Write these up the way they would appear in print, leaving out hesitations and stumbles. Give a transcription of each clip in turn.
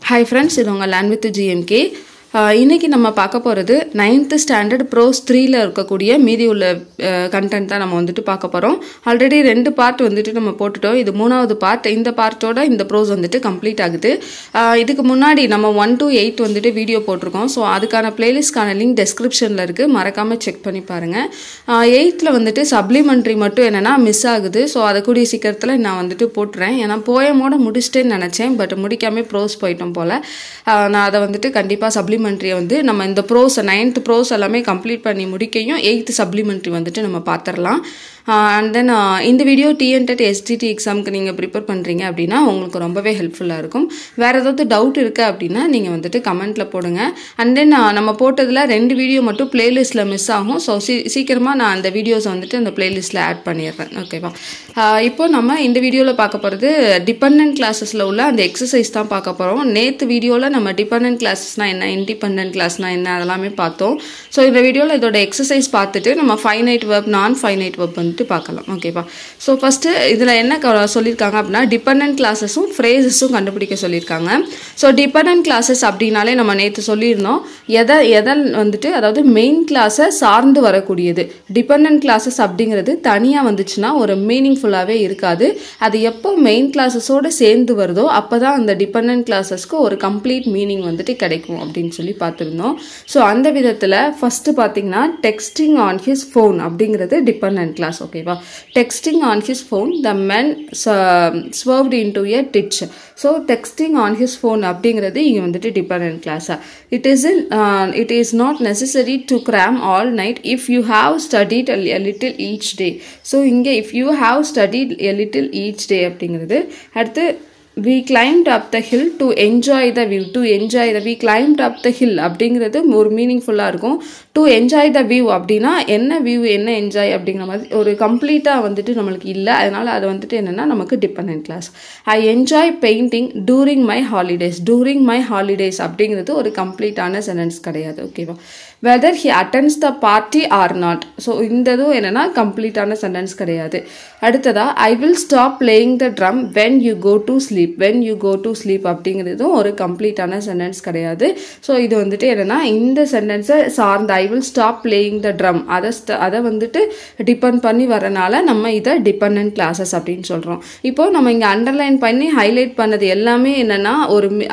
Hi friends, இது உங்கள் Land with GMK. இன்னைக்கு நம்ம பார்க்க போகிறது 9th ஸ்டாண்டர்ட் ப்ரோஸ் 3ல இருக்கக்கூடிய மீதி உள்ள கண்டென்ட் தான் நம்ம வந்துட்டு பார்க்க போகிறோம். ஆல்ரெடி 2 பார்ட் வந்துட்டு நம்ம போட்டுட்டோம். இது 3வது பார்ட். இந்த பார்ட்டோட இந்த ப்ரோஸ் வந்துட்டு கம்ப்ளீட் ஆகுது. இதுக்கு முன்னாடி நம்ம 1 to 8 வந்துட்டு வீடியோ போட்டிருக்கோம். ஸோ அதுக்கான பிளேலிஸ்ட்கான லிங்க் டெஸ்கிரிப்ஷனில் இருக்குது, மறக்காமல் செக் பண்ணி பாருங்கள். 8ல் வந்துட்டு சப்ளிமெண்ட்ரி மட்டும் என்னென்னா மிஸ் ஆகுது. ஸோ அதை கூடிய சீக்கிரத்தில் நான் வந்துட்டு போட்டுறேன். ஏன்னா போயமோட முடிச்சிட்டேன்னு நினச்சேன், பட் முடிக்காமல் ப்ரோஸ் போயிட்டோம் போல். நான் அதை வந்துட்டு கண்டிப்பாக சப்ளிமெண்ட்ரியை வந்து நம்ம இந்த ப்ரோஸ் 9th ப்ரோஸ் எல்லாமே கம்ப்ளீட் பண்ணி முடிக்கையும் 8th சப்ளிமெண்ட்ரி வந்துட்டு நம்ம பார்த்துடலாம். அண்ட் தென் இந்த வீடியோ டிஎன்டெட் எஸ்டிடி எக்ஸாமுக்கு நீங்கள் ப்ரிப்பேர் பண்ணுறீங்க அப்படின்னா உங்களுக்கு ரொம்பவே ஹெல்ப்ஃபுல்லாக இருக்கும். வேறு ஏதாவது டவுட் இருக்குது அப்படின்னா நீங்கள் வந்துட்டு கமெண்ட்டில் போடுங்க. அண்ட் தென் நம்ம போட்டதில் 2 வீடியோ மட்டும் பிளேலிஸ்ட்டில் மிஸ் ஆகும். ஸோ சீக்கிரமாக நான் அந்த வீடியோஸை வந்துட்டு அந்த பிளேலிஸ்ட்டில் ஆட் பண்ணிடுறேன். ஓகேவா? இப்போ நம்ம இந்த வீடியோவில் பார்க்க போகிறது டிபெண்டன்ட் கிளாஸஸில் உள்ள அந்த எக்ஸசைஸ் தான் பார்க்க போகிறோம். நேற்று வீடியோவில் நம்ம டிபெண்டன்ட் கிளாஸஸ்னால் என்ன, இண்டிபெண்டன்ட் கிளாஸ்னால் என்ன அதெல்லாமே பார்த்தோம். ஸோ இந்த வீடியோவில் இதோட எக்ஸசைஸ் பார்த்துட்டு நம்ம ஃபைனைட் வெர்ப், நான் ஃபைனைட் வெர்ப் வந்துட்டு பார்க்கலாம். ஓகேவா? ஸோ ஃபஸ்ட்டு இதில் என்ன சொல்லியிருக்காங்க அப்படின்னா டிபெண்டன்ட் கிளாஸஸும் ஃப்ரேசஸும் கண்டுபிடிக்க சொல்லியிருக்காங்க. ஸோ டிபெண்டன்ட் கிளாஸஸ் அப்படின்னாலே நம்ம நேற்று சொல்லியிருந்தோம் எதை வந்துட்டு, அதாவது மெயின் கிளாஸை சார்ந்து வரக்கூடியது. டிபெண்டன்ட் கிளாஸஸ் அப்படிங்கிறது தனியாக வந்துச்சுன்னா ஒரு மீனிங்ஃபுல்லாகவே இருக்காது. அது எப்போ மெயின் கிளாஸஸோடு சேர்ந்து வருதோ அப்போ தான் அந்த டிபெண்டன்ட் கிளாஸஸ்க்கு ஒரு கம்ப்ளீட் மீனிங் வந்துட்டு கிடைக்கும் அப்படின்னு சொல்லி பார்த்துருந்தோம். ஸோ அந்த விதத்தில் ஃபஸ்ட்டு பார்த்தீங்கன்னா டெக்ஸ்டிங் ஆன் ஹிஸ் ஃபோன் அப்படிங்கிறது டிபெண்டன்ட் கிளாஸ். ஓகேவா? Texting on his phone, the men swerved into a ditch. So texting on his phone அப்படிங்கிறது இங்கே வந்துட்டு டிபெண்டன்ட் கிளாஸா. It is not necessary to cram all night if you have studied a little each day. So இங்கே if you have studied a little each day அப்படிங்கிறது. அடுத்து we climbed up the hill to enjoy the view. To enjoy the, we climbed up the hill அப்படிங்கிறது ஒரு மீனிங்ஃபுல்லாக இருக்கும். To enjoy the view அப்படின்னா என்ன view, என்ன enjoy அப்படிங்கிற மாதிரி ஒரு கம்ப்ளீட்டாக வந்துட்டு நம்மளுக்கு இல்லை. அதனால் அது வந்துட்டு என்னென்னா நமக்கு dependent clause. I enjoy painting during my holidays. During my holidays அப்படிங்கிறது ஒரு கம்ப்ளீட்டான சென்டென்ஸ் கிடையாது. ஓகேவா? Whether he attends the party or not. So இந்த இதுவும் என்னென்னா கம்ப்ளீட்டான சென்டென்ஸ் கிடையாது. அடுத்ததாக I will stop playing the drum when you go to sleep. When you go to sleep அப்படிங்கிறதும் ஒரு கம்ப்ளீட்டான சென்டென்ஸ் கிடையாது. ஸோ இது வந்துட்டு என்னென்னா இந்த சென்டென்ஸை சார்ந்த ஐ will stop playing the drum அதை வந்துட்டு டிபெண்ட் பண்ணி வரனால நம்ம இதை டிபெண்டன்ட் கிளாஸஸ் அப்படின்னு சொல்கிறோம். இப்போது நம்ம இங்கே அண்டர்லைன் பண்ணி ஹைலைட் பண்ணது எல்லாமே என்னென்னா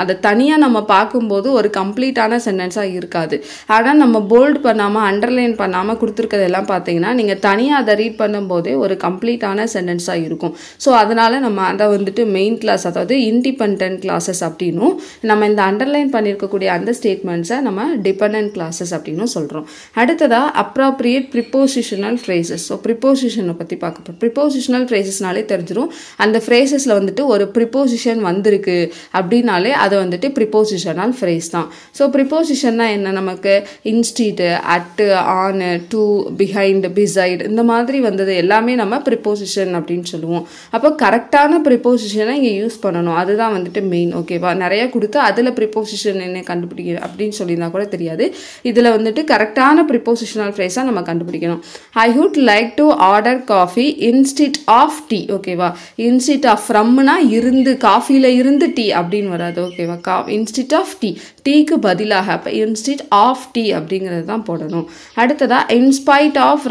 அதை தனியாக நம்ம பார்க்கும்போது ஒரு கம்ப்ளீட்டான சென்டென்ஸாக இருக்காது. ஆனால் நம்ம போல்டு பண்ணாமல் அண்டர்லைன் பண்ணாமல் கொடுத்துருக்கிறதெல்லாம் பார்த்தீங்கன்னா நீங்கள் தனியாக அதை ரீட் பண்ணும்போதே ஒரு கம்ப்ளீட்டான சென்டென்ஸாக இருக்கும். ஸோ அதனால் நம்ம அதை வந்துட்டு மெயின் கிளாஸ், அதாவது இண்டிபெண்டன்ட் கிளாஸஸ் அப்படின்னும், நம்ம இந்த அண்டர்லைன் பண்ணியிருக்கக்கூடிய அந்த ஸ்டேட்மெண்ட்ஸை நம்ம டிபெண்டன்ட் கிளாஸஸ் அப்படின்னு சொல்கிறோம். அடுத்ததாக அப்ராப்ரியேட் ப்ரிப்போசிஷனல் ஃப்ரேசஸ். ஸோ ப்ரிப்போசிஷனை பற்றி பார்க்க போகிறோம். ப்ரிப்போசிஷனல் ஃப்ரேசஸ்னாலே தெரிஞ்சிடும் அந்த ஃப்ரேசஸில் வந்துட்டு ஒரு ப்ரிப்போசிஷன் வந்திருக்கு அப்படின்னாலே அது வந்துட்டு ப்ரிப்போசிஷனல் ஃப்ரேஸ் தான். ஸோ ப்ரிப்போசிஷன்னா என்ன, நமக்கு இன்ஸ்டீட்டு, அட்டு, ஆனு, டு, பிஹைண்ட், பிசைட் இந்த மாதிரி வந்தது எல்லாமே நம்ம ப்ரிப்போசிஷன் அப்படின்னு சொல்லுவோம். அப்போ கரெக்டான ப்ரிப்போசிஷனை இங்கே யூஸ் பண்ணணும், அதுதான் வந்துட்டு மெயின். ஓகேவா? நிறைய கொடுத்து அதில் ப்ரிப்போசிஷன் என்ன கண்டுபிடிக்க அப்படின்னு சொல்லியிருந்தா கூட தெரியாது. இதில் வந்துட்டு கரெக்டான ப்ரிப்போசிஷனல் ஃப்ரேஸாக நம்ம கண்டுபிடிக்கணும். I would like to order coffee instead of tea. ஓகேவா? இன்ஸ்டிட் ஆஃப் ஃப்ரம்னா இருந்து, காஃபியில் இருந்து டீ அப்படின்னு வராது. ஓகேவா? இன்ஸ்டிட் ஆஃப் டீ, டீக்கு பதிலாக அப்போ இன்ஸ்டிட் ஆஃப் டீ அப்படிங்கிறது தான் போடணும். அடுத்ததாக in spite of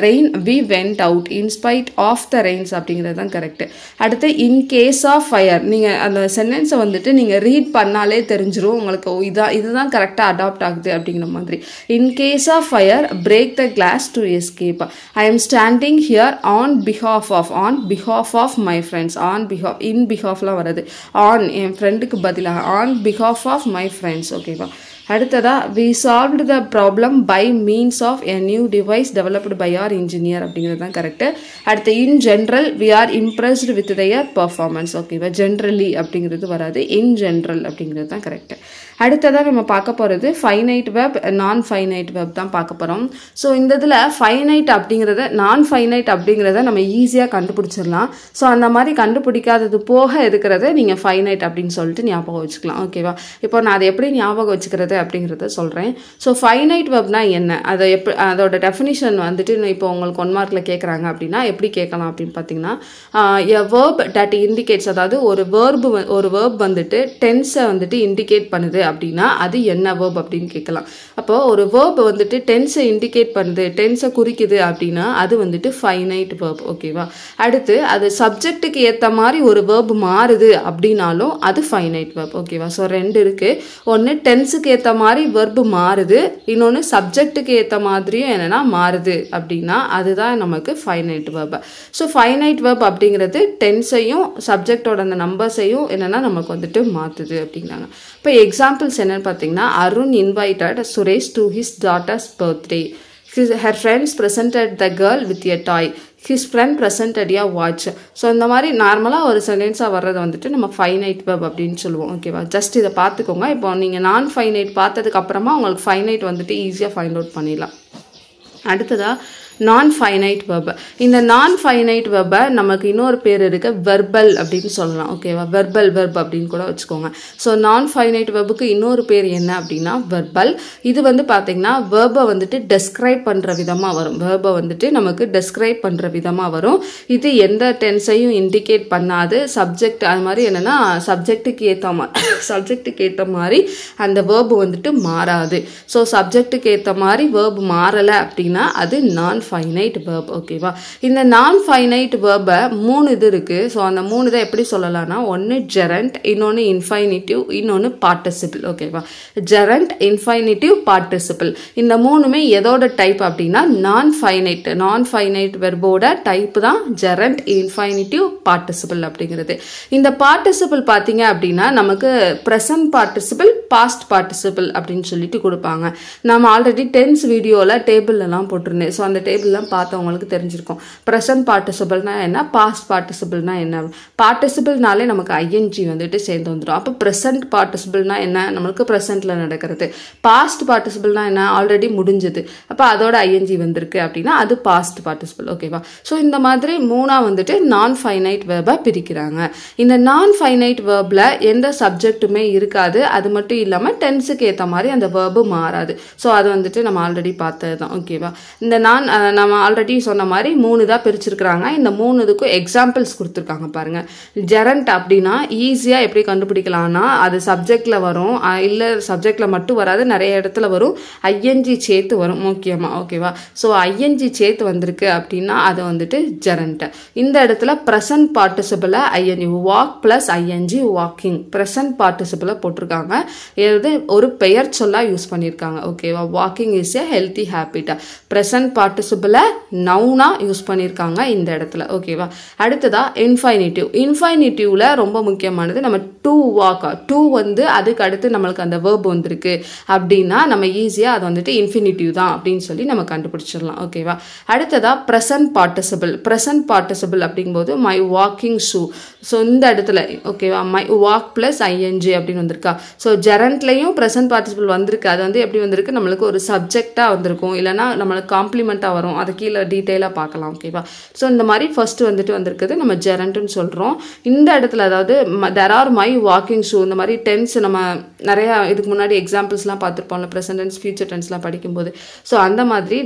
rain we went out. In spite of the rains அப்படிங்கிறது தான் கரெக்டு. அடுத்து இன் கேஸ் ஆஃப் ஃபயர். நீங்கள் அந்த சென்டென்ஸை வந்துட்டு நீங்கள் ரீட் பண்ணாலே தெரிஞ்சிடும் உங்களுக்கு இதுதான் கரெக்டாக அடாப்ட் ஆகுது அப்படிங்கிற மாதிரி. In case of fire break the glass to escape. I am standing here on behalf of my friends. In பிஹாஃப்லாம் வருது. ஆன் என் ஃப்ரெண்டுக்கு பதிலாக on behalf of my friends. ஓகேவா? அடுத்ததாக we solved the problem by means of a new device developed by our engineer அப்படிங்கிறது தான் correct. அடுத்து in general we are impressed with their performance. ஓகேவா? generally அப்படிங்கிறது வராது, in general அப்படிங்கிறது தான் கரெக்டு. அடுத்ததாக நம்ம பார்க்க போகிறது ஃபைனைட் வெர்ப், நான் ஃபைனைட் வெர்ப் தான் பார்க்க போகிறோம். ஸோ இந்த இதில் ஃபைனைட் அப்படிங்கிறத நான் ஃபைனைட் அப்படிங்கிறத நம்ம ஈஸியாக கண்டுபிடிச்சிடலாம். ஸோ அந்த மாதிரி கண்டுபிடிக்காதது போக இருக்கிறத நீங்கள் ஃபைனைட் அப்படின்னு சொல்லிட்டு ஞாபகம் வச்சுக்கலாம். ஓகேவா? இப்போ நான் அதை எப்படி ஞாபகம் வச்சுக்கிறது அப்படிங்கிறத சொல்கிறேன். ஸோ ஃபைனைட் வெர்ப்னா என்ன, அதை அதோட டெஃபினிஷன் வந்துட்டு இப்போ உங்களுக்கு 1 மார்க்கில் கேட்குறாங்க அப்படின்னா எப்படி கேட்கலாம் அப்படின்னு பார்த்தீங்கன்னா, எ வேர்ப் தட் இண்டிகேட்ஸ், அதாவது ஒரு வேர்ப் வந்துட்டு டென்ஸை வந்துட்டு இண்டிகேட் பண்ணுது அப்படின்னா அது என்ன வேர்ப் அப்படின்னு கேட்கலாம். அப்போது ஒரு வேர்ப் வந்துட்டு டென்ஸை இண்டிகேட் பண்ணுது, டென்ஸை குறிக்குது அப்படின்னா அது வந்துட்டு ஃபைனைட் வேர்ப். ஓகேவா? அடுத்து அது சப்ஜெக்ட்டுக்கு ஏற்ற மாதிரி ஒரு வேர்ப் மாறுது அப்படின்னாலும் அது ஃபைனைட் வேர்ப். ஓகேவா? ஸோ 2 இருக்குது. ஒன்று டென்ஸுக்கு ஏற்ற மாதிரி வேர்ப் மாறுது, இன்னொன்று சப்ஜெக்ட்டுக்கு ஏற்ற மாதிரியும் என்னென்னா மாறுது அப்படின்னா அதுதான் நமக்கு finite verb. So finite verb அப்படிங்கிறது டென்ஸையும் சப்ஜெக்டோட அந்த நம்பர்ஸையும் என்னென்னா நமக்கு வந்துட்டு மாற்றுது அப்படிங்கிறாங்க. இப்போ எக்ஸாம்பிள்ஸ் என்னென்னு பார்த்தீங்கன்னா, Arun invited Suresh to his daughters birthday. Her friends presented the girl with a toy. His friend presented a watch. So இந்த மாதிரி நார்மலாக ஒரு சென்டென்ஸாக வர்றதை வந்துட்டு நம்ம ஃபைனைட் வெர்ப் அப்படின்னு சொல்லுவோம். ஓகேவா? ஜஸ்ட் இதை பார்த்துக்கோங்க. இப்போ நீங்கள் நான் ஃபைனைட் பார்த்ததுக்கு அப்புறமா உங்களுக்கு ஃபைனைட் வந்துட்டு ஈஸியாக ஃபைண்ட் அவுட் பண்ணிடலாம். அடுத்ததாக நான் ஃபைனைட் வெர்ப். இந்த நான் ஃபைனைட் வெர்பை நமக்கு இன்னொரு பேர் இருக்கு, வெர்பல் அப்படின்னு சொல்லலாம். ஓகேவா? வெர்பல் வெர்ப் அப்படின்னு கூட வச்சுக்கோங்க. ஸோ நான் ஃபைனைட் வெர்புக்கு இன்னொரு பேர் என்ன அப்படின்னா வெர்பல். இது வந்து பார்த்தீங்கன்னா வெர்பை வந்துட்டு டெஸ்கிரைப் பண்ணுற விதமாக வரும். வெர்பை வந்துட்டு நமக்கு டெஸ்கிரைப் பண்ணுற விதமாக வரும். இது எந்த டென்ஸையும் இண்டிகேட் பண்ணாது. சப்ஜெக்ட் அது மாதிரி என்னென்னா சப்ஜெக்ட்டுக்கு ஏற்ற மாதிரி அந்த வேர்பு வந்துட்டு மாறாது. ஸோ சப்ஜெக்ட்டுக்கு ஏற்ற மாதிரி வேர்பு மாறலை அப்படின்னா அது நான் ஃபைனைட் வேர்ப். ஓகேவா? இந்த நான் ஃபைனைட் வேர்பை 3 இது இருக்குது. ஸோ அந்த 3 இதை எப்படி சொல்லலாம்னா, ஒன்று ஜெரண்ட், இன்னொன்று இன்ஃபைனிட்டிவ், இன்னொன்று பார்ட்டிசிபிள். ஓகேவா? ஜெரண்ட், இன்ஃபைனிட்டிவ், பார்ட்டிசிபிள் இந்த 3மே எதோட டைப் அப்படின்னா நான் ஃபைனைட் வெர்போட டைப் தான் ஜெரண்ட், இன்ஃபைனிட்டிவ், பார்ட்டிசிபிள் அப்படிங்கிறது. இந்த பார்ட்டிசிபிள் பார்த்தீங்க அப்படின்னா நமக்கு ப்ரெசன்ட் பார்ட்டிசிபிள், பாஸ்ட் பார்ட்டிசிபிள் அப்படின்னு சொல்லிட்டு கொடுப்பாங்க. நம்ம ஆல்ரெடி டென்ஸ் வீடியோவில் டேபிள்லாம் போட்டிருந்தேன். ஸோ அந்த டேபிள்லாம் பார்த்தவங்களுக்கு தெரிஞ்சிருக்கும் ப்ரெசன்ட் பார்ட்டிசிபிள்னா என்ன, பாஸ்ட் பார்ட்டிசிபிள்னா என்ன. பார்ட்டிசிபிள்னாலே நமக்கு ஐஎன்ஜி வந்துட்டு சேர்ந்து வந்துடும். அப்போ ப்ரெசன்ட் பார்ட்டிசிபிள்னா என்ன, நம்மளுக்கு ப்ரெசென்ட்டில் நடக்கிறது. பாஸ்ட் பார்ட்டிசிபிள்னா என்ன, ஆல்ரெடி முடிஞ்சது, அப்போ அதோட ஐஎன்ஜி வந்திருக்கு அப்படின்னா அது பாஸ்ட் பார்ட்டிசிபிள். ஓகேவா? ஸோ இந்த மாதிரி 3ஆ வந்துட்டு நான் ஃபைனைட் வேர்பை பிரிக்கிறாங்க. இந்த நான் ஃபைனைட் வேர்பில் எந்த சப்ஜெக்ட்டுமே இருக்காது. அது மட்டும் இல்லாமல் டென்ஸுக்கு ஏற்ற மாதிரி அந்த வேர்பு மாறாது. ஸோ அது வந்துட்டு நம்ம ஆல்ரெடி பார்த்தது தான். ஓகேவா? இந்த நம்ம ஆல்ரெடி சொன்ன மாதிரி 3 தான் பிரிச்சிருக்கிறாங்க. இந்த 3 இதுக்கும் எக்ஸாம்பிள்ஸ் கொடுத்துருக்காங்க பாருங்க. ஜெரண்ட் அப்படின்னா ஈஸியாக எப்படி கண்டுபிடிக்கலாம்னா, அது சப்ஜெக்டில் வரும், இல்லை சப்ஜெக்டில் மட்டும் வராது, நிறைய இடத்துல வரும், ஐஎன்ஜி சேர்த்து வரும் முக்கியமாக. ஓகேவா? ஸோ ஐஎன்ஜி சேர்த்து வந்திருக்கு அப்படின்னா அது வந்துட்டு ஜெரண்ட். இந்த இடத்துல ப்ரெசன்ட் பார்ட்டிசிபிளை ING, walk plus ING, walking, present பார்ட்டிசிபிளை போட்டிருக்காங்க. இது ஒரு பெயர் சொல்லா யூஸ் பண்ணியிருக்காங்க. ஓகேவா? Walking is a healthy habit. Present பார்ட்டிசிபிளை நவுனா யூஸ் பண்ணியிருக்காங்க இந்த இடத்துல. ஓகேவா? அடுத்ததா இன்ஃபைனிட்டிவ்ல ரொம்ப முக்கியமானது நம்ம டு வாக். டு வந்து அதுக்கு அடுத்து நம்மளுக்கு அந்த வேர்ப் வந்திருக்கு அப்படின்னா நம்ம ஈஸியாக அது வந்துட்டு இன்ஃபினிட்டிவ் தான் அப்படின்னு சொல்லி நம்ம கண்டுபிடிச்சிடலாம். ஓகேவா? அடுத்ததா ப்ரெசன்ட் பார்ட்டிசிபிள் அப்படிங்கும்போது மை வாக்கிங் ஷூ. ஸோ இந்த இடத்துல ஓகேவா மை வாக் ப்ளஸ் ஐஎன்ஜி அப்படின்னு வந்திருக்கா. ஸோ ஜெரண்ட்லையும் ப்ரெசன்ட் பார்ட்டிசிபிள் வந்திருக்கு. அது வந்து எப்படி வந்திருக்கு, நம்மளுக்கு ஒரு சப்ஜெக்டாக வந்திருக்கும், இல்லைனா நம்மளுக்கு காம்ப்ளிமெண்ட்டாக வரும். அதை கீழே டீட்டெயிலாக பார்க்கலாம். ஓகேவா? ஸோ இந்த மாதிரி ஃபர்ஸ்ட் வந்துட்டு வந்திருக்குது நம்ம ஜெரண்ட்னு சொல்கிறோம். இந்த இடத்துல அதாவது there are my walking shoe, இந்த மாதிரி டென்ஸ் நம்ம நிறையா இதுக்கு முன்னாடி எக்ஸாம்பிள்ஸ்லாம் பார்த்துருப்போம்ல, ப்ரெசன்ட் டென்ஸ், ஃபியூச்சர் டென்ஸ்லாம் படிக்கும்போது. ஸோ அந்த மாதிரி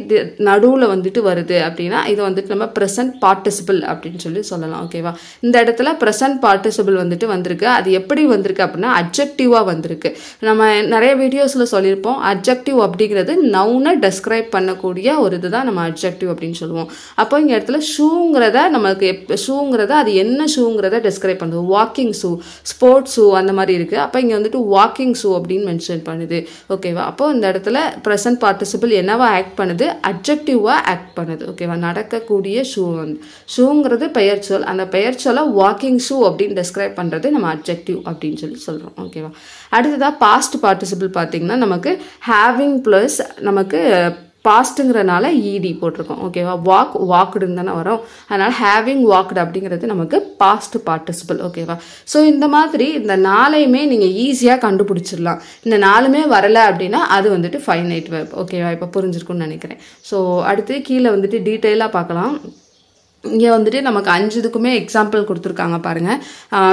நடுவில் வந்துட்டு வருது அப்படின்னா இது வந்துட்டு நம்ம ப்ரெசன்ட் பார்ட்டிசிபிள் அப்படின்னு சொல்லலாம். ஓகேவா? இந்த இடத்துல ப்ரெசன்ட் பார்ட்டிசிபிள் வந்துட்டு வந்திருக்கு. அது எப்படி வந்திருக்கு அப்படின்னா அட்ஜெக்டிவாக வந்திருக்கு. நம்ம நிறைய வீடியோஸில் சொல்லியிருப்போம், அட்ஜெக்டிவ் அப்படிங்கிறது நவுனை டெஸ்கிரைப் பண்ணக்கூடிய ஒரு இதுதான் நம்ம அட்ஜெக்டிவ் அப்படின்னு சொல்லுவோம். அப்போ இங்கே இடத்துல ஷூங்கிறத நமக்கு அது என்ன ஷூங்கிறத டெஸ்கிரைப் பண்ணுது. வாக்கிங் ஷூ, ஸ்போர்ட்ஸ் ஷூ அந்த மாதிரி இருக்குது. அப்போ இங்கே வந்துட்டு வாக்கிங் ஷூ அப்படின்னு மென்ஷன் பண்ணுது. ஓகேவா? அப்போ இந்த இடத்துல ப்ரெசன்ட் பார்ட்டிசிபிள் என்னவா ஆக்ட் பண்ணுது, அட்ஜெக்டிவாக ஆக்ட் பண்ணுது. ஓகேவா? நடக்கக்கூடிய ஷூங்கிறது பெயர் சொல். அந்த பெயர் சொல்ல வாக்கிங் ஷூ அப்படின்னு டெஸ்கிரைப் பண்ணுறது நம்ம அட்ஜெக்டிவ் அப்படின்னு சொல்கிறோம். ஓகேவா? அடுத்ததாக பாஸ்ட் பார்ட்டிசிபிள் பார்த்தீங்கன்னா நமக்கு ஹேவிங் ப்ளஸ் நமக்கு பாஸ்ட்டுங்கிறனால ed போட்டிருக்கோம். ஓகேவா? வாக் வாக்குடுன்னு தானே வரும். அதனால் ஹேவிங் வாக்டு அப்படிங்கிறது நமக்கு பாஸ்ட் பார்ட்டிசிபிள். ஓகேவா? ஸோ இந்த மாதிரி இந்த 4ஐயுமே நீங்கள் ஈஸியாக கண்டுபிடிச்சிடலாம். இந்த 4மே வரலை அப்படின்னா அது வந்துட்டு ஃபைனைட் வெர்ப். ஓகேவா? இப்போ புரிஞ்சிருக்குன்னு நினைக்கிறேன். ஸோ அடுத்து கீழே வந்துட்டு டீட்டெயிலாக பார்க்கலாம். இங்கே வந்துட்டு நமக்கு 5 இதுக்குமே எக்ஸாம்பிள் கொடுத்துருக்காங்க பாருங்கள்.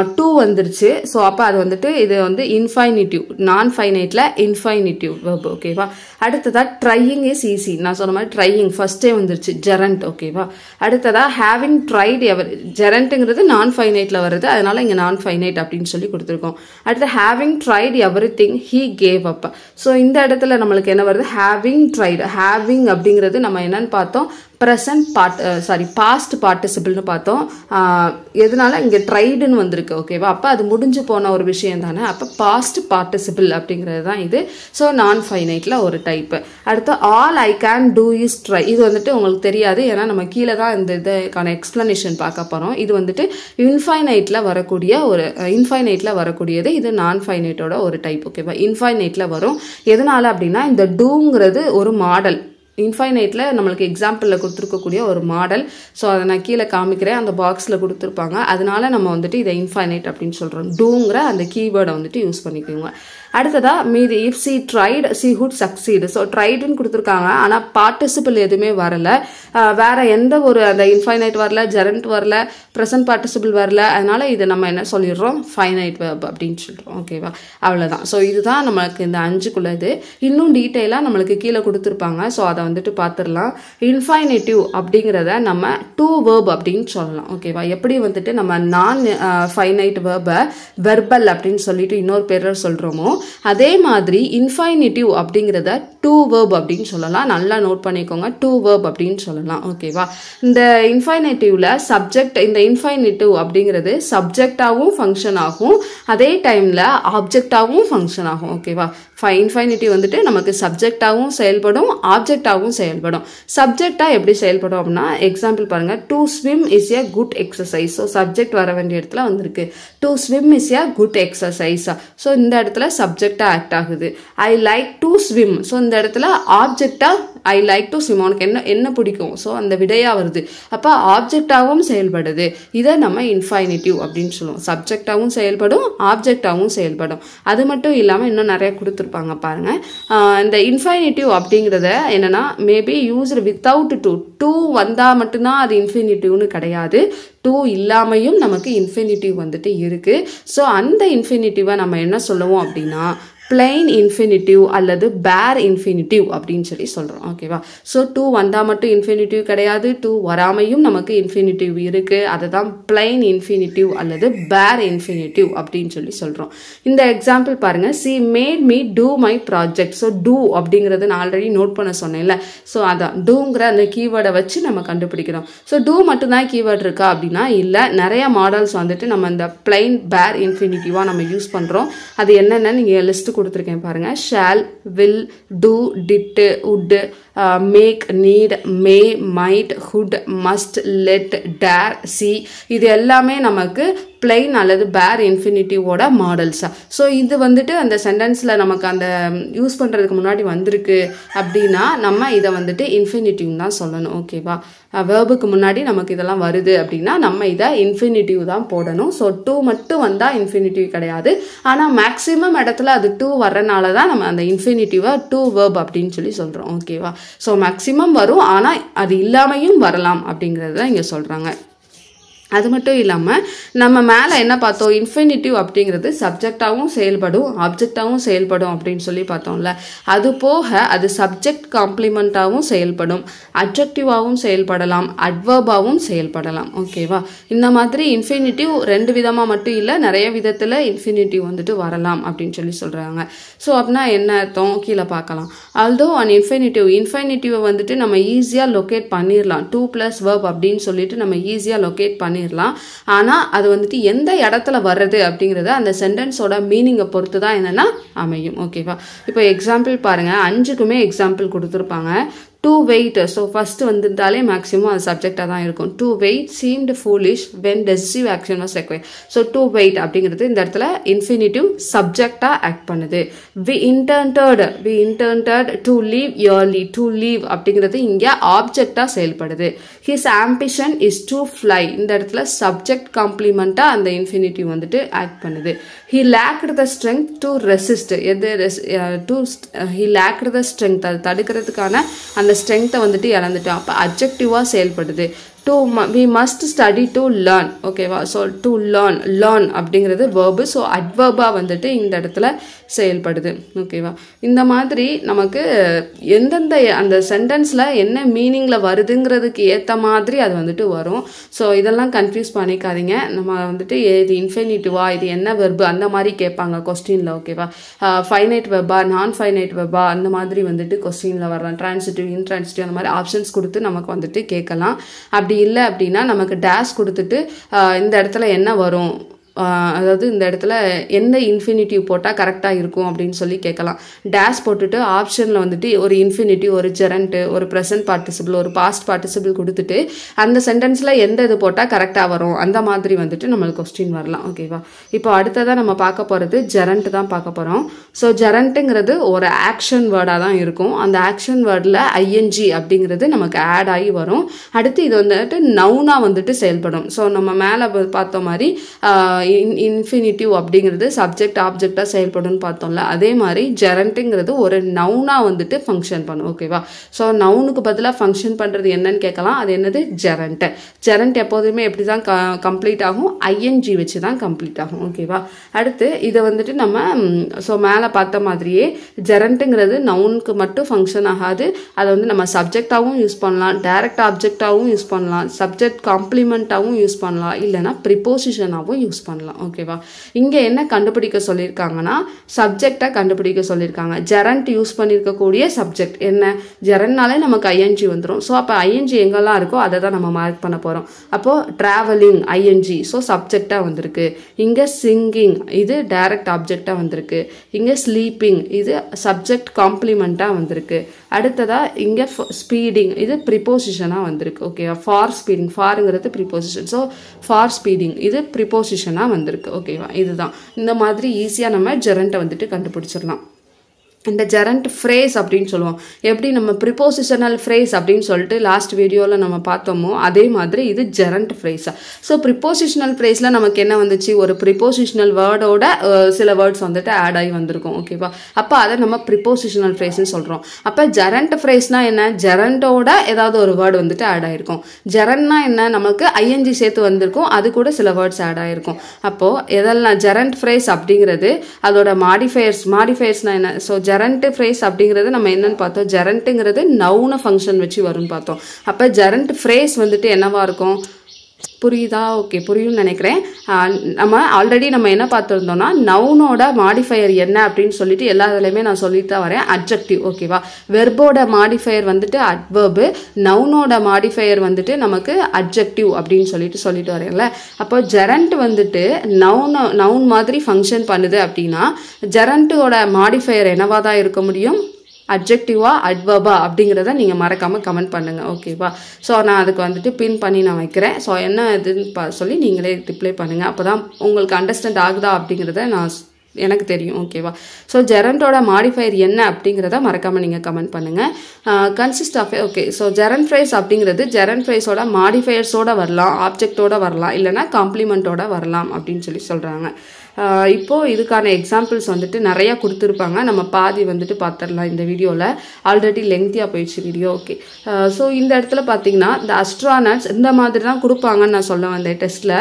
2 வந்துருச்சு. ஸோ அப்போ அது வந்துட்டு இது வந்து இன்ஃபைனிட்டிவ், நான் ஃபைனைட்டில் இன்ஃபைனிட்டிவ் வெர்ப். ஓகேவா? அடுத்ததாக ட்ரையிங் இஸ் ஈஸி. நான் சொன்ன மாதிரி ட்ரையிங் ஃபர்ஸ்டே வந்துருச்சு, ஜெரண்ட். ஓகேவா? அடுத்ததாக ஹேவிங் ட்ரைட் ஜெரண்ட்டுங்கிறது நான் ஃபைனைட்டில் வருது, அதனால இங்கே நான் ஃபைனைட் அப்படின்னு சொல்லி கொடுத்துருக்கோம். அடுத்து having tried everything he gave up. So இந்த இடத்துல நம்மளுக்கு என்ன வருது? Having dried. ஹேவிங் அப்படிங்கிறது நம்ம என்னன்னு பார்த்தோம்? ப்ரெசன்ட் பாஸ்ட் பார்ட்டிசிபிள்னு பார்த்தோம். எதனால இங்கே ட்ரைடுன்னு வந்திருக்கு. ஓகேவா? அப்போ அது முடிஞ்சு போன ஒரு விஷயம் தானே. அப்போ பாஸ்ட் பார்ட்டிசிபிள் அப்படிங்கிறது தான் இது. ஸோ நான் ஃபைனைட்டில் ஒரு டைப்பு. அடுத்து all I can do is try. இது வந்துட்டு உங்களுக்கு தெரியாது, ஏன்னா நம்ம கீழே தான் இந்த இதுக்கான எக்ஸ்பிளனேஷன் பார்க்க போகிறோம். இது வந்துட்டு இன்ஃபைனைட்டில் வரக்கூடியது. இது நான் ஃபைனைட்டோட ஒரு டைப். ஓகேவா? இன்ஃபைனைட்டில் வரும். எதனால அப்படின்னா இந்த டூங்கிறது ஒரு மாடல். இன்ஃபைனைட்டில் நம்மளுக்கு எக்ஸாம்பிளில் கொடுத்துருக்கக்கூடிய ஒரு மாடல். ஸோ அதை நான் கீழே காமிக்கிறேன், அந்த பாக்ஸில் கொடுத்துருப்பாங்க. அதனால நம்ம வந்துட்டு இதை இன்ஃபைனைட் அப்படின்னு சொல்கிறோம். டூங்கிற அந்த கீவேர்டை வந்துட்டு யூஸ் பண்ணிக்கோங்க. அடுத்ததாக மீதி if she tried she would succeed. So ட்ரைடுன்னு கொடுத்துருக்காங்க, ஆனால் பார்ட்டிசிபிள் எதுவுமே வரலை. வேற எந்த ஒரு அந்த இன்ஃபைனைட் வரல, ஜெரண்ட் வரல, ப்ரெசன்ட் பார்ட்டிசிபிள் வரல. அதனால இதை நம்ம என்ன சொல்லிடுறோம்? ஃபைனைட் வெர்ப் அப்படின்னு சொல்கிறோம். ஓகேவா? அவ்வளோதான். ஸோ இதுதான் நம்மளுக்கு இந்த 5க்குள்ளது. இன்னும் டீட்டெயிலாக நம்மளுக்கு கீழே கொடுத்துருப்பாங்க. ஸோ அதை வந்துட்டு பார்த்துடலாம். இன்ஃபைனிட்டிவ் அப்படிங்கிறத நம்ம டு வெர்ப் அப்படின்னு சொல்லலாம். ஓகேவா? எப்படி வந்துட்டு நம்ம நான் ஃபைனைட் வெர்பை வெர்பல் அப்படின்னு சொல்லிட்டு இன்னொரு பேர் சொல்கிறோமோ, அதே மாதிரி இன்ஃபைனிட்டிவ் அப்படிங்கிறத டு வெர்ப் அப்படின்னு சொல்லலாம். நல்லா நோட் பண்ணிக்கோங்க, டு வெர்ப் அப்படின்னு சொல்லலாம். ஓகேவா? இந்த இன்ஃபைனிட்டிவ்ல சப்ஜெக்ட், இந்த இன்ஃபைனிட்டிவ் அப்படிங்கிறது சப்ஜெக்டாகவும் ஃபங்க்ஷன் ஆகும், அதே டைமில் ஆப்ஜெக்டாகவும் ஃபங்க்ஷன் ஆகும். ஓகேவா? இன்ஃபைனிட்டிவ் வந்துட்டு நமக்கு சப்ஜெக்டாகவும் செயல்படும், ஆப்ஜெக்டாகவும் செயல்படும். சப்ஜெக்டாக எப்படி செயல்படும் அப்படின்னா, எக்ஸாம்பிள் பாருங்க, to swim is a good exercise. So subject வர வேண்டிய இடத்துல வந்திருக்கு. To swim is a good exercise. So இந்த இடத்துல சப்ஜெக்டாக ஆக்ட் ஆகுது. I like to swim. So இந்த இடத்துல ஆப்ஜெக்டாக ஐ லைக் டு ஸ்விம், உனக்கு என்ன பிடிக்கும், ஸோ அந்த விடையாக வருது. அப்போ ஆப்ஜெக்டாகவும் செயல்படுது. இதை நம்ம இன்ஃபைனிட்டிவ் அப்படின்னு சொல்லுவோம். சப்ஜெக்டாகவும் செயல்படும், ஆப்ஜெக்டாகவும் செயல்படும். அது மட்டும் இல்லாமல் இன்னும் நிறைய கொடுத்துருப்பாங்க பாருங்க. இந்த இன்ஃபைனிட்டிவ் அப்படிங்கிறத என்னன்னா, மேபி யூஸ்டு வித்தவுட் டூ வந்தால் மட்டும்தான் அது இன்ஃபினிட்டிவ்னு கிடையாது. டூ இல்லாமையும் நமக்கு இன்ஃபினிட்டிவ் வந்துட்டு இருக்கு. ஸோ அந்த இன்ஃபினிட்டிவை நம்ம என்ன சொல்லுவோம் அப்படின்னா, பிளைன் இன்ஃபினிட்டிவ் அல்லது பேர் இன்ஃபினிட்டிவ் அப்படின்னு சொல்லி சொல்கிறோம். ஓகேவா? ஸோ டூ வந்தால் மட்டும் இன்ஃபினிட்டிவ் கிடையாது, டூ வராமையும் நமக்கு இன்ஃபினிட்டிவ் இருக்குது. அதை தான் பிளைன் இன்ஃபினிட்டிவ் அல்லது பேர் இன்ஃபினிட்டிவ் அப்படின்னு சொல்லி சொல்கிறோம். இந்த எக்ஸாம்பிள் பாருங்கள், she made me do my project. So do அப்படிங்கிறது நான் ஆல்ரெடி நோட் பண்ண சொன்னேன்ல. ஸோ அதான் டூங்கிற அந்த கீவேர்டை வச்சு நம்ம கண்டுபிடிக்கிறோம். ஸோ டூ மட்டும்தான் கீவேர்டு இருக்கா அப்படின்னா இல்லை, நிறைய மாடல்ஸ் வந்துட்டு நம்ம இந்த பிளைன் பேர் இன்ஃபினிட்டிவாக நம்ம யூஸ் பண்ணுறோம். அது என்னென்னு நீங்கள் லிஸ்ட்டு கொடுத்துருக்கேன் பாருங்க. Shall, will, do, did, would, make, need, may, might, should, must, let, dare, see, இது எல்லாமே நமக்கு பிளைன் அல்லது பேர் இன்ஃபினிட்டிவோட மாடல்ஸா. ஸோ இது வந்துட்டு அந்த சென்டென்ஸில் நமக்கு அந்த யூஸ் பண்ணுறதுக்கு முன்னாடி வந்திருக்கு அப்படின்னா நம்ம இதை வந்துட்டு இன்ஃபினிட்டிவ் தான் சொல்லணும். ஓகேவா? வேர்புக்கு முன்னாடி நமக்கு இதெல்லாம் வருது அப்படின்னா நம்ம இதை இன்ஃபினிட்டிவ் தான் போடணும். ஸோ டூ மட்டும் வந்தால் இன்ஃபினிட்டிவ் கிடையாது. ஆனால் மேக்ஸிமம் இடத்துல அது டூ வர்றனால தான் நம்ம அந்த இன்ஃபினிட்டிவை டூ வேர்ப் அப்படின்னு சொல்லி சொல்கிறோம். ஓகேவா? ஸோ மேக்ஸிமம் வரும், ஆனால் அது இல்லாமையும் வரலாம் அப்படிங்கிறது தான் இங்கே சொல்கிறாங்க. அது மட்டும் இல்லாமல் நம்ம மேலே என்ன பார்த்தோம், இன்ஃபினிட்டிவ் அப்படிங்கிறது சப்ஜெக்டாகவும் செயல்படும், ஆப்ஜெக்டாகவும் செயல்படும் அப்படின்னு சொல்லி பார்த்தோம்ல. அது போக அது சப்ஜெக்ட் காம்ப்ளிமெண்ட்டாகவும் செயல்படும், அட்ஜெக்டிவாகவும் செயல்படலாம், அட்வர்பாகவும் செயல்படலாம். ஓகேவா? இந்த மாதிரி இன்ஃபினிட்டிவ் ரெண்டு விதமாக மட்டும் இல்லை, நிறைய விதத்தில் இன்ஃபினிட்டிவ் வந்துட்டு வரலாம் அப்படின்னு சொல்லி சொல்கிறாங்க. ஸோ அப்படின்னா என்ன அர்த்தம் கீழே பார்க்கலாம். ஆல்தோ அன் இன்ஃபினிட்டிவை வந்துட்டு நம்ம ஈஸியாக லொக்கேட் பண்ணிடலாம். 2+ verb அப்படின்னு சொல்லிட்டு நம்ம ஈஸியாக லொக்கேட் பண்ணிடலாம். ஆனால் அது வந்துட்டு எந்த இடத்துல வர்றது அப்படிங்கிறத அந்த சென்டென்ஸோட மீனிங்கை பொறுத்து தான் என்னென்னா அமையும். ஓகேவா? இப்போ எக்ஸாம்பிள் பாருங்கள், 5க்குமே எக்ஸாம்பிள் கொடுத்துருப்பாங்க. To wait, so first வந்துட்டாலே maximum அது சப்ஜெக்டாக தான் இருக்கும். To wait seemed foolish when decisive action was required. So to wait அப்படிங்கிறது இந்த இடத்துல infinitive சப்ஜெக்டாக ஆக்ட் பண்ணுது. We intended to leave early. To leave அப்படிங்கிறது இங்கே ஆப்ஜெக்டாக செயல்படுது. His ambition is to fly. இந்த இடத்துல சப்ஜெக்ட் காம்ப்ளிமெண்ட்டாக அந்த infinitive வந்துட்டு ஆக்ட் பண்ணுது. He lacked the strength to resist. He lacked the strength. அது தடுக்கிறதுக்கான அந்த ஸ்ட்ரெங்த்தை வந்துட்டு இழந்துட்டோம். அப்போ அட்ஜெக்டிவாக செயல்படுது. we must study to learn. ஓகேவா? ஸோ to learn அப்படிங்கிறது வேர்பு. ஸோ அட்வர்பாக வந்துட்டு இந்த இடத்துல செயல்படுது. ஓகேவா? இந்த மாதிரி நமக்கு எந்தெந்த அந்த சென்டென்ஸில் என்ன மீனிங்கில் வருதுங்கிறதுக்கு ஏற்ற மாதிரி அது வந்துட்டு வரும். ஸோ இதெல்லாம் கன்ஃபியூஸ் பண்ணிக்காதீங்க. நம்ம வந்துட்டு இது இன்ஃபினிட்டிவா, இது என்ன வெர்பு அந்த மாதிரி கேட்பாங்க கொஸ்டினில். ஓகேவா? ஃபைனைட் வெர்பா, நான் ஃபைனைட் வெர்பா அந்த மாதிரி வந்துட்டு கொஸ்டினில் வரலாம். ட்ரான்சிட்டிவ், இன்ட்ரான்சிட்டிவ் அந்த மாதிரி ஆப்ஷன்ஸ் கொடுத்து நமக்கு வந்துட்டு கேட்கலாம். அப்படி இல்லை அப்படின்னா நமக்கு டேஷ் கொடுத்துட்டு இந்த இடத்துல என்ன வரும், அதாவது இந்த இடத்துல எந்த இன்ஃபினிட்டிவ் போட்டால் கரெக்டாக இருக்கும் அப்படின்னு சொல்லி கேட்கலாம். டேஷ் போட்டுட்டு ஆப்ஷனில் வந்துட்டு ஒரு இன்ஃபினிட்டிவ், ஒரு ஜெரண்ட்டு, ஒரு ப்ரெசன்ட் பார்ட்டிசிபிள், ஒரு பாஸ்ட் பார்ட்டிசிபிள் கொடுத்துட்டு அந்த சென்டென்ஸில் எந்த இது போட்டால் கரெக்டாக வரும் அந்த மாதிரி வந்துட்டு நம்மளுக்கு கொஸ்டின் வரலாம். ஓகேவா? இப்போ அடுத்ததாக நம்ம பார்க்க போகிறது ஜெரண்ட் தான் பார்க்க போகிறோம். ஸோ ஜெரண்ட்டுங்கிறது ஒரு ஆக்ஷன் வேர்டாக தான் இருக்கும். அந்த ஆக்ஷன் வேர்டில் ஐஎன்ஜி அப்படிங்கிறது நமக்கு ஆட் ஆகி வரும். அடுத்து இது வந்துட்டு நவுனாக வந்துட்டு செயல்படும். ஸோ நம்ம மேலே பார்த்த மாதிரி இன்ஃபினிட்டிவ் அப்படிங்கிறது சப்ஜெக்ட் ஆப்ஜெக்டாக செயல்படும்னு பார்த்தோம்ல, அதே மாதிரி ஜெரண்ட்டுங்கிறது ஒரு நவுனாக வந்துட்டு ஃபங்க்ஷன் பண்ணும். ஓகேவா? ஸோ நவுனுக்கு பதிலாக ஃபங்க்ஷன் பண்ணுறது என்னன்னு கேட்கலாம். அது என்னது? ஜெரண்ட். ஜெரண்ட் எப்போதுமே எப்படி தான் கம்ப்ளீட் ஆகும்? ஐஎன்ஜி வச்சு தான் கம்ப்ளீட் ஆகும். ஓகேவா? அடுத்து இதை வந்துட்டு நம்ம ஸோ மேலே பார்த்த மாதிரியே ஜெரண்ட்டுங்கிறது நவுனுக்கு மட்டும் ஃபங்க்ஷன் ஆகாது. அதை வந்து நம்ம சப்ஜெக்டாகவும் யூஸ் பண்ணலாம், டைரக்ட் ஆப்ஜெக்டாகவும் யூஸ் பண்ணலாம், சப்ஜெக்ட் காம்ப்ளிமெண்ட்டாகவும் யூஸ் பண்ணலாம், இல்லைனா ப்ரிப்போசிஷனாகவும் யூஸ் பண்ணலாம். ஓகேவா? இங்கே என்ன கண்டுபிடிக்க சொல்லியிருக்காங்கன்னா சப்ஜெக்டை கண்டுபிடிக்க சொல்லியிருக்காங்க. ஜெரண்ட் யூஸ் பண்ணியிருக்கக்கூடிய சப்ஜெக்ட் என்ன? ஜெரண்ட்னாலே நமக்கு ஐஎன்ஜி வந்துடும். ஸோ அப்போ ஐஎன்ஜி எங்கெல்லாம் இருக்கோ அதை தான் நம்ம மார்க் பண்ண போகிறோம். அப்போது ட்ராவலிங் ஐஎன்ஜி, ஸோ சப்ஜெக்டாக வந்திருக்கு. இங்கே சிங்கிங், இது டைரக்ட் ஆப்ஜெக்டாக வந்திருக்கு. இங்கே ஸ்லீப்பிங், இது சப்ஜெக்ட் காம்ப்ளிமெண்ட்டாக வந்திருக்கு. அடுத்ததாக இங்கே ஸ்பீடிங், இது ப்ரிப்போசிஷனாக வந்திருக்கு. ஓகேவா? ஃபார் ஸ்பீடிங், ஃபாருங்கிறது ப்ரிப்போசிஷன். ஸோ ஃபார் ஸ்பீடிங் இது ப்ரிப்போசிஷனாக வந்திருக்கு. ஓகேவா? இதுதான். இந்த மாதிரி ஈஸியாக நம்ம ஜெரண்ட்டை வந்துட்டு கண்டுபிடிச்சிடலாம். இந்த ஜெரண்ட் ஃப்ரேஸ் அப்படின்னு சொல்லுவோம். எப்படி நம்ம ப்ரிப்போசிஷனல் ஃப்ரேஸ் அப்படின்னு சொல்லிட்டு லாஸ்ட் வீடியோவில் நம்ம பார்த்தோமோ அதே மாதிரி இது ஜெரண்ட் ஃப்ரேஸா. ஸோ ப்ரிப்போசிஷனல் ஃப்ரேஸில் நமக்கு என்ன வந்துச்சு? ஒரு ப்ரிப்போசிஷனல் வேர்டோட சில வேர்ட்ஸ் வந்துட்டு ஆட் ஆகி வந்திருக்கும். ஓகேவா? அப்போ அதை நம்ம ப்ரிப்போசிஷனல் ஃப்ரேஸ்ன்னு சொல்கிறோம். அப்போ ஜெரண்ட் ஃப்ரேஸ்னால் என்ன? ஜெரண்டோட ஏதாவது ஒரு வேர்டு வந்துட்டு ஆட் ஆகிருக்கும். ஜெரண்ட்னா என்ன? நமக்கு ஐஎன்ஜி சேர்த்து வந்திருக்கும், அது கூட சில வேர்ட்ஸ் ஆட் ஆகிருக்கும். அப்போது எதெல்லாம் ஜெரண்ட் ஃப்ரேஸ் அப்படிங்கிறது அதோட மாடிஃபயர்ஸ்னால் என்ன? ஸோ ஜெரண்ட் ஃப்ரேஸ் அப்படிங்கிறது நம்ம என்னன்னு பார்த்தோம்? ஜெரண்ட்டுங்கிறது நவுன ஃபங்க்ஷன் வச்சு வரும்னு பார்த்தோம். அப்போ ஜெரண்ட் ஃப்ரேஸ் வந்துட்டு என்னவா இருக்கும்? புரியுதா? ஓகே, புரியும்னு நினைக்கிறேன். நம்ம என்ன பார்த்துருந்தோம்னா நவுனோட மாடிஃபயர் என்ன அப்படின்னு சொல்லிட்டு எல்லா இதுலையுமே நான் சொல்லிட்டு தான் வரேன். அட்ஜெக்டிவ். ஓகேவா? வெர்போட மாடிஃபயர் வந்துட்டு அட்வர்பு, நவுனோட மாடிஃபயர் வந்துட்டு நமக்கு அட்ஜெக்டிவ் அப்படின்னு சொல்லிட்டு வரேன்ல. அப்போ ஜெரண்ட் வந்துட்டு நவுன் மாதிரி ஃபங்க்ஷன் பண்ணுது அப்படின்னா ஜெரண்ட்டோட மாடிஃபயர் என்னவா தான் இருக்க முடியும்? அட்ஜெக்டிவா அட்வர்பா அப்படிங்கிறத நீங்கள் மறக்காமல் கமெண்ட் பண்ணுங்கள். ஓகேவா? ஸோ நான் அதுக்கு வந்துட்டு பின் பண்ணி நான் வைக்கிறேன். ஸோ என்ன இதுன்னு சொல்லி நீங்களே ரிப்ளை பண்ணுங்கள். அப்போ தான் உங்களுக்கு அண்டர்ஸ்டாண்ட் ஆகுதா அப்படிங்கிறத எனக்கு தெரியும். ஓகேவா? ஸோ ஜெரண்டோட மாடிஃபயர் என்ன அப்படிங்கிறத மறக்காமல் நீங்கள் கமெண்ட் பண்ணுங்கள். Consist of okay. So gerund phrase அப்படிங்கிறது ஜெரண்ட் ஃப்ரேஸோட மாடிஃபயர்ஸோட வரலாம், ஆப்ஜெக்டோட வரலாம், இல்லைனா காம்ப்ளிமெண்ட்டோட வரலாம் அப்படின்னு சொல்கிறாங்க. இப்போது இதுக்கான எக்ஸாம்பிள்ஸ் வந்துட்டு நிறையா கொடுத்துருப்பாங்க. நம்ம பாதி வந்துட்டு பார்த்துடலாம் இந்த வீடியோவில். ஆல்ரெடி லெங்க்தியாக போயிடுச்சு வீடியோ. ஓகே. ஸோ இந்த இடத்துல பார்த்தீங்கன்னா இந்த அஸ்ட்ரானட்ஸ் இந்த மாதிரி தான் கொடுப்பாங்கன்னு நான் சொல்ல வந்தேன் டெஸ்ட்டில்.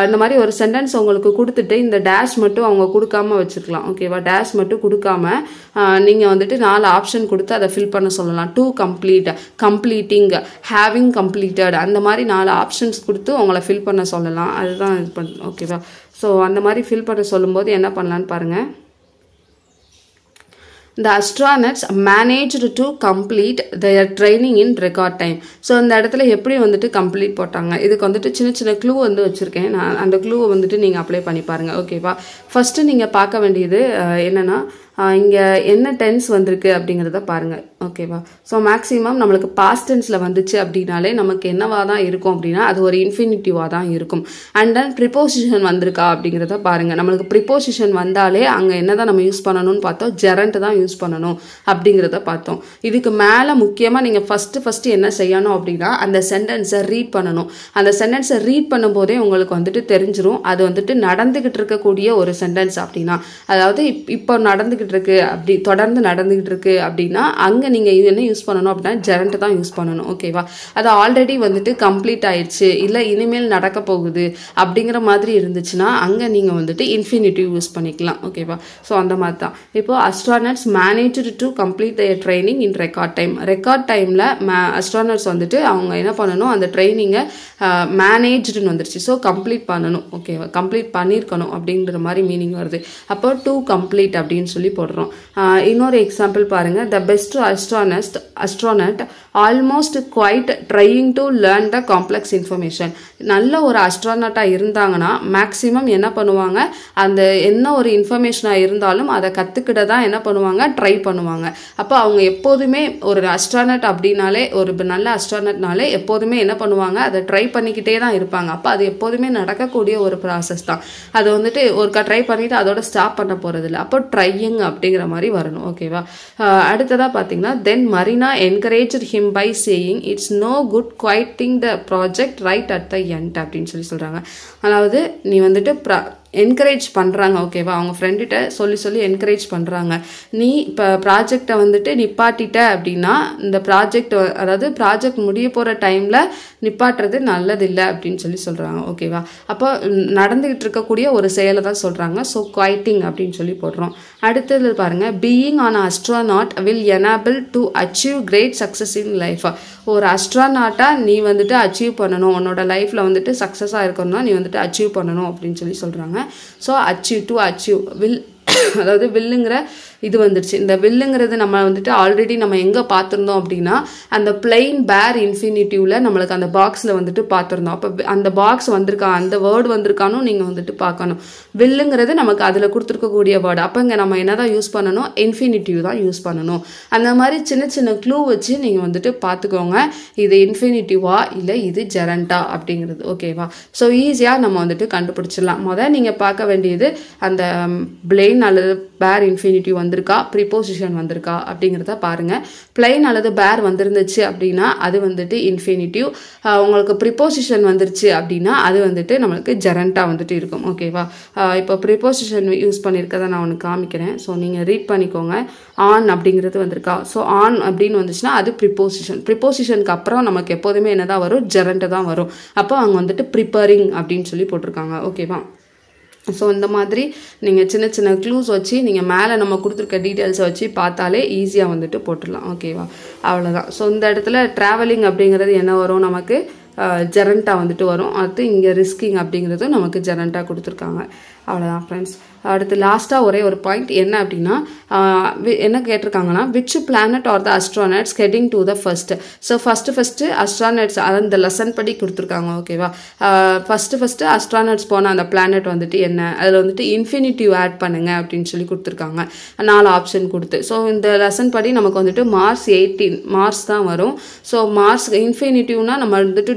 இந்த மாதிரி ஒரு சென்டென்ஸ் உங்களுக்கு கொடுத்துட்டு இந்த டேஷ் மட்டும் அவங்க கொடுக்காம வச்சுக்கலாம். ஓகேவா? டேஷ் மட்டும் கொடுக்காம நீங்கள் வந்துட்டு 4 ஆப்ஷன் கொடுத்து அதை ஃபில் பண்ண சொல்லலாம். To complete, completing, having completed, அந்த மாதிரி 4 ஆப்ஷன்ஸ் கொடுத்து உங்களை ஃபில் பண்ண சொல்லலாம். அதுதான் இது பண்ணணும். ஓகேவா? ஸோ அந்த மாதிரி ஃபில் பண்ண சொல்லும்போது என்ன பண்ணலான்னு பாருங்கள். The astronauts managed to complete their training in record time. So அந்த இடத்துல எப்படி வந்துட்டு கம்ப்ளீட் போட்டாங்க? இதுக்கு வந்துட்டு சின்ன க்ளூ வந்து வச்சுருக்கேன். நான் அந்த க்ளூவை வந்துட்டு நீங்கள் அப்ளை பண்ணி பாருங்கள். ஓகேவா? ஃபஸ்ட்டு நீங்கள் பார்க்க வேண்டியது என்னென்னா இங்கே என்ன டென்ஸ் வந்திருக்கு அப்படிங்கிறத பாருங்கள் ஓகேவா. ஸோ மேக்ஸிமம் நம்மளுக்கு பாஸ்ட் டென்ஸில் வந்துச்சு அப்படின்னாலே நமக்கு என்னவாக தான் இருக்கும் அப்படின்னா அது ஒரு இன்ஃபினிட்டிவாக தான் இருக்கும். அண்ட் தென் ப்ரிப்போசிஷன் வந்திருக்கா அப்படிங்கிறத பாருங்கள். நம்மளுக்கு ப்ரிப்போசிஷன் வந்தாலே அங்கே என்ன தான் நம்ம யூஸ் பண்ணணும்னு பார்த்தோம், ஜெரண்ட் தான் யூஸ் பண்ணணும் அப்படிங்கிறத பார்த்தோம். இதுக்கு மேலே முக்கியமாக நீங்கள் ஃபஸ்ட்டு என்ன செய்யணும் அப்படின்னா அந்த சென்டென்ஸை ரீட் பண்ணணும். அந்த சென்டென்ஸை ரீட் பண்ணும்போதே உங்களுக்கு வந்துட்டு தெரிஞ்சிரும் அது வந்துட்டு நடந்துக்கிட்டு இருக்கக்கூடிய ஒரு சென்டென்ஸ் அப்படின்னா, அதாவது இப்போ நடந்துக்கிட்டு இருக்கு அப்படி தொடர்ந்து நடந்துகிட்டு இருக்கு அப்படின்னா அங்கே நீங்கள் என்ன யூஸ் பண்ணணும் அப்படின்னா ஜெரண்ட் தான் யூஸ் பண்ணணும் ஓகேவா. அது ஆல்ரெடி வந்துட்டு கம்ப்ளீட் ஆயிடுச்சு இல்லை இனிமேல் நடக்க போகுது அப்படிங்கிற மாதிரி இருந்துச்சுன்னா அங்கே நீங்கள் வந்துட்டு இன்ஃபினிட்டிவ் யூஸ் பண்ணிக்கலாம் ஓகேவா. ஸோ அந்த மாதிரி தான் இப்போ astronauts managed to complete their training in record time. Record டைமில் அஸ்ட்ரானட்ஸ் வந்துட்டு அவங்க என்ன பண்ணணும் அந்த ட்ரைனிங்கை மேனேஜ்டுன்னு வந்துருச்சு. ஸோ கம்ப்ளீட் பண்ணணும் ஓகேவா, கம்ப்ளீட் பண்ணியிருக்கணும் அப்படிங்கிற மாதிரி மீனிங் வருது. அப்போ டு கம்ப்ளீட் அப்படின்னு சொல்லி போடுறோம். இன்னொரு எக்ஸாம்பிள் பாருங்க. The best astronaut almost quite trying to learn the complex information. நல்ல ஒரு அஸ்ட்ரானட்டாக இருந்தாங்கன்னா மேக்ஸிமம் என்ன பண்ணுவாங்க, அந்த என்ன ஒரு இன்ஃபர்மேஷனாக இருந்தாலும் அதை கற்றுக்கிட்ட தான் என்ன பண்ணுவாங்க, ட்ரை பண்ணுவாங்க. அப்போ அவங்க எப்போதுமே ஒரு அஸ்ட்ரானட் அப்படின்னாலே ஒரு நல்ல அஸ்ட்ரானட்னாலே எப்போதுமே என்ன பண்ணுவாங்க, அதை ட்ரை பண்ணிக்கிட்டே தான் இருப்பாங்க. அப்போ அது எப்போதுமே நடக்கக்கூடிய ஒரு ப்ராசஸ் தான். அது வந்துட்டு ஒருக்கா ட்ரை பண்ணிட்டு அதோட ஸ்டாப் பண்ண போகிறது இல்லை. அப்போ ட்ரையிங் அப்படிங்கிற மாதிரி வரணும் ஓகேவா. அடுத்ததாக பார்த்தீங்கன்னா then Marina encourage him by saying it's no good quitting the project right at the end அப்படின்னு சொல்கிறாங்க. அதாவது நீ வந்துட்டு என்கரேஜ் பண்ணுறாங்க ஓகேவா, அவங்க ஃப்ரெண்டுகிட்ட சொல்லி என்கரேஜ் பண்ணுறாங்க. நீ இப்போ ப்ராஜெக்டை வந்துட்டு நிப்பாட்டிட்ட அப்படின்னா இந்த ப்ராஜெக்ட் அதாவது ப்ராஜெக்ட் முடிய போகிற டைமில் நிப்பாட்டுறது நல்லதில்லை அப்படின்னு சொல்கிறாங்க ஓகேவா. அப்போ நடந்துக்கிட்டு இருக்கக்கூடிய ஒரு செயலை தான் சொல்கிறாங்க. ஸோ குவைட்டிங் அப்படின்னு சொல்லி போடுறோம். அடுத்தது பாருங்கள், being an astronaut will enable to achieve great success in life. ஒரு அஸ்ட்ரானாட்டாக நீ வந்துட்டு அச்சீவ் பண்ணணும், உன்னோட லைஃப்பில் வந்துட்டு சக்ஸஸாக இருக்கணும்னா நீ வந்துட்டு அச்சீவ் பண்ணணும் அப்படின்னு சொல்கிறாங்க. So achieve to achieve will அதாவது வில்லுங்கிற இது வந்துடுச்சு. இந்த வில்லுங்கிறது நம்ம வந்துட்டு ஆல்ரெடி நம்ம எங்கே பார்த்துருந்தோம் அப்படின்னா அந்த பிளெயின் பேர் இன்ஃபினிட்டிவ்ல நம்மளுக்கு அந்த பாக்ஸில் வந்துட்டு பார்த்துருந்தோம். அப்போ அந்த பாக்ஸ் வந்திருக்கா, அந்த வேர்டு வந்திருக்கானும் நீங்கள் வந்துட்டு பார்க்கணும். வில்லுங்கிறது நமக்கு அதில் கொடுத்துருக்கக்கூடிய வேர்டு. அப்போ இங்கே நம்ம என்ன தான் யூஸ் பண்ணணும், இன்ஃபினிட்டிவ் தான் யூஸ் பண்ணணும். அந்த மாதிரி சின்ன க்ளூ வச்சு நீங்கள் வந்துட்டு பார்த்துக்கோங்க இது இன்ஃபினிட்டிவா இல்லை இது ஜெரண்டா அப்படிங்கிறது ஓகேவா. ஸோ ஈஸியாக நம்ம வந்துட்டு கண்டுபிடிச்சிடலாம். முதல் நீங்கள் பார்க்க வேண்டியது அந்த பிளெயின் அல்லது பேர் இன்ஃபினிட்டிவ் வந்திருக்கா, ப்ரிப்போசிஷன் வந்திருக்கா அப்படிங்கிறத பாருங்கள். பிளைன் அல்லது பேர் வந்திருந்துச்சு அப்படின்னா அது வந்துட்டு இன்ஃபினிட்டிவ். உங்களுக்கு ப்ரிப்போசிஷன் வந்துருச்சு அப்படின்னா அது வந்துட்டு நம்மளுக்கு ஜெரண்டா வந்துட்டு இருக்கும் ஓகேவா. இப்போ ப்ரிப்போசிஷன் யூஸ் பண்ணியிருக்கதை நான் ஒன்று காமிக்கிறேன். ஸோ நீங்கள் ரீட் பண்ணிக்கோங்க. ஆன் அப்படிங்கிறது வந்திருக்கா. ஸோ ஆன் அப்படின்னு வந்துச்சுன்னா அது ப்ரிப்போசிஷன். ப்ரிப்போசிஷனுக்கு அப்புறம் நமக்கு எப்போதுமே என்ன தான் வரும், ஜெரண்ட் தான் வரும். அப்போ அவங்க வந்துட்டு ப்ரிப்பேரிங் அப்படின்னு சொல்லி போட்டிருக்காங்க ஓகேவா. ஸோ இந்த மாதிரி நீங்கள் சின்ன க்ளூஸ் வச்சு நீங்கள் மேலே நம்ம கொடுத்துருக்க டீட்டெயில்ஸை வச்சு பார்த்தாலே ஈஸியாக வந்துட்டு போட்டுடலாம் ஓகேவா. அவ்வளோதான். ஸோ இந்த இடத்துல ட்ராவலிங் அப்படிங்கிறது என்ன வரும், நமக்கு ஜெரண்டா வந்துட்டு வரும். அடுத்து இங்கே ரிஸ்கிங் அப்படிங்கிறது நமக்கு ஜெரண்டா கொடுத்துருக்காங்க. அவ்வளோதான் ஃப்ரெண்ட்ஸ். அடுத்து லாஸ்ட்டாக ஒரே ஒரு பாயிண்ட் என்ன அப்படின்னா என்ன கேட்டிருக்காங்கன்னா which planet are the astronauts heading to the first. So first astronauts அந்த லெசன் படி கொடுத்துருக்காங்க ஓகேவா. ஃபஸ்ட்டு அஸ்ட்ரானட்ஸ் போன அந்த பிளானட் வந்துட்டு என்ன, அதில் வந்துட்டு இன்ஃபினிட்டிவ் ஆட் பண்ணுங்க அப்படின்னு சொல்லி கொடுத்துருக்காங்க 4 ஆப்ஷன் கொடுத்து. ஸோ இந்த லெசன் படி நமக்கு வந்துட்டு மார்ச் 18 மார்ச் தான் வரும். ஸோ மார்ச் இன்ஃபினிட்டிவ்னா நம்ம வந்துட்டு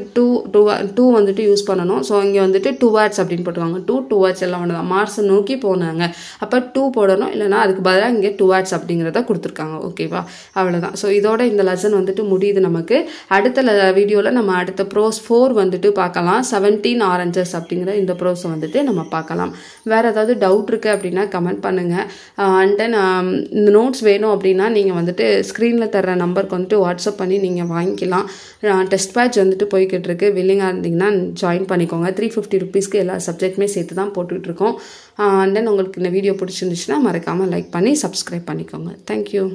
டூ வந்துட்டு யூஸ் பண்ணணும். ஸோ இங்கே வந்துட்டு 2 வேர்ட்ஸ் அப்படின்னு போட்டுருவாங்க. 2 வேர்ட்ஸ் எல்லாம் ஒன்று தான். மார்ச் நோக்கி போனாங்க, அப்போ 2 போடணும், இல்லைனா அதுக்கு பதிலாக இங்கே 2 வேர்ட்ஸ் அப்படிங்கிறத கொடுத்துருக்காங்க ஓகேவா. அவ்வளோதான். ஸோ இதோட இந்த லெசன் வந்துட்டு முடியுது நமக்கு. அடுத்த வீடியோவில் நம்ம அடுத்த ப்ரோஸ் 4 வந்துட்டு பார்க்கலாம். 17 ஆரஞ்சஸ் அப்படிங்கிற இந்த ப்ரோஸை வந்துட்டு நம்ம பார்க்கலாம். வேறு ஏதாவது டவுட் இருக்குது அப்படின்னா கமெண்ட் பண்ணுங்கள். அண்ட் தென் இந்த நோட்ஸ் வேணும் அப்படின்னா நீங்கள் வந்துட்டு ஸ்க்ரீனில் தர்ற நம்பருக்கு வந்துட்டு வாட்ஸ்அப் பண்ணி நீங்கள் வாங்கிக்கலாம். டெஸ்ட் பேட்ச் வந்துட்டு போய்கிட்டு இருக்கு. வில்லிங்காக இருந்தீங்கன்னா ஜாயின் பண்ணிக்கோங்க. 350 ருபீஸ்க்கு எல்லா சப்ஜெக்ட்டுமே சேர்த்து தான் போட்டுட்ருக்கோம். அண்ட் தென் உங்களுக்கு இந்த வீடியோ பிடிச்சிருந்துச்சுன்னா மறக்காமல் லைக் பண்ணி சப்ஸ்கிரைப் பண்ணிக்கோங்க. தேங்க்யூ.